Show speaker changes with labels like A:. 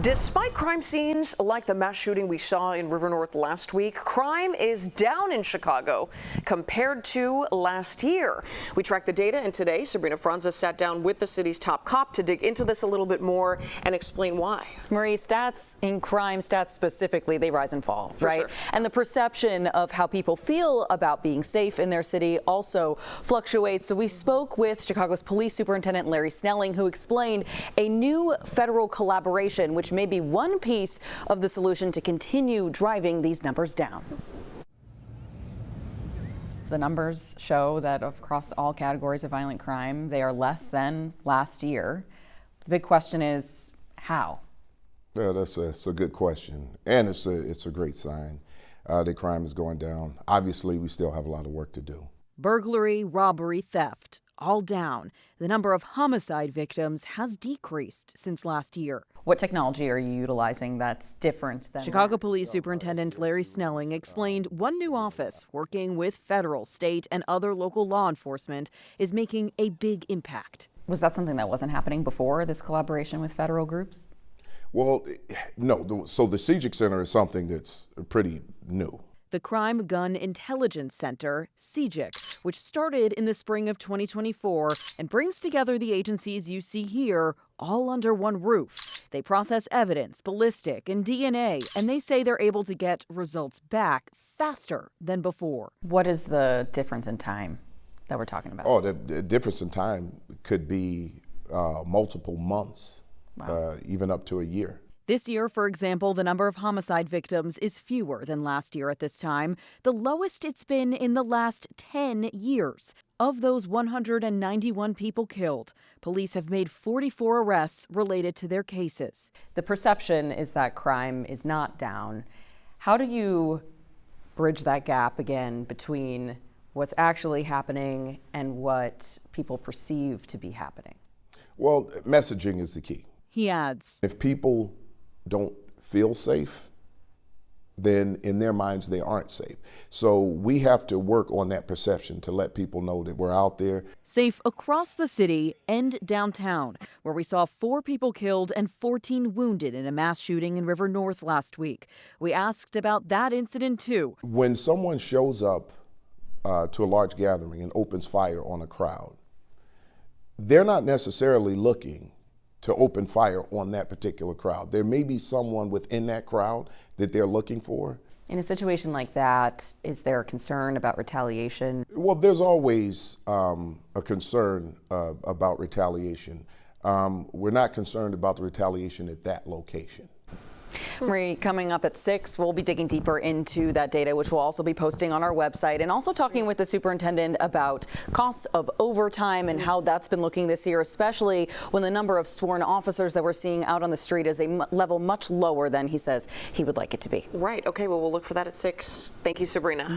A: Despite crime scenes like the mass shooting we saw in River North last week, crime is down in Chicago compared to last year. We tracked the data, and today Sabrina Franza sat down with the city's top cop to dig into this a little bit more and explain why.
B: Marie, stats in crime, stats specifically, they rise and fall, right?
A: Sure.
B: And the perception of how people feel about being safe in their city also fluctuates. So we spoke with Chicago's Police Superintendent Larry Snelling, who explained a new federal collaboration, which may be one piece of the solution to continue driving these numbers down. The numbers show that across all categories of violent crime, they are less than last year. The big question is how?
C: Yeah, that's a good question, and it's a great sign that crime is going down. Obviously, we still have a lot of work to do.
D: Burglary, robbery, theft, all down. The number of homicide victims has decreased since last year.
B: What technology are you utilizing that's different than
D: Chicago Police Superintendent Larry Snelling explained one new office working with federal, state, and other local law enforcement is making a big impact.
B: Was that something that wasn't happening before, this collaboration with federal groups?
C: Well, no. So the CJIC Center is something that's pretty new.
D: The Crime Gun Intelligence Center, CJIC, which started in the spring of 2024 and brings together the agencies you see here all under one roof. They process evidence, ballistic, and DNA, and they say they're able to get results back faster than before.
B: What is the difference in time that we're talking about?
C: Oh, the difference in time could be multiple months,
B: Wow.
C: even up to a year.
D: This year, for example, the number of homicide victims is fewer than last year at this time, the lowest it's been in the last 10 years. Of those 191 people killed, police have made 44 arrests related to their cases.
B: The perception is that crime is not down. How do you bridge that gap again between what's actually happening and what people perceive to be happening?
C: Well, messaging is the key.
D: He adds,
C: If people don't feel safe, then in their minds they aren't safe. So we have to work on that perception to let people know that we're out there.
D: safe across the city and downtown, where we saw 4 people killed and 14 wounded in a mass shooting in River North last week. We asked about that incident too.
C: When someone shows up to a large gathering and opens fire on a crowd, they're not necessarily looking to open fire on that particular crowd. There may be someone within that crowd that they're looking for.
B: In a situation like that, is there a concern about retaliation?
C: Well, there's always a concern about retaliation. We're not concerned about the retaliation at that location.
B: Marie, coming up at 6, we'll be digging deeper into that data, which we'll also be posting on our website, and also talking with the superintendent about costs of overtime and how that's been looking this year, especially when the number of sworn officers that we're seeing out on the street is a level much lower than he says he would like it to be.
A: Right. Okay. Well, we'll look for that at 6. Thank you, Sabrina.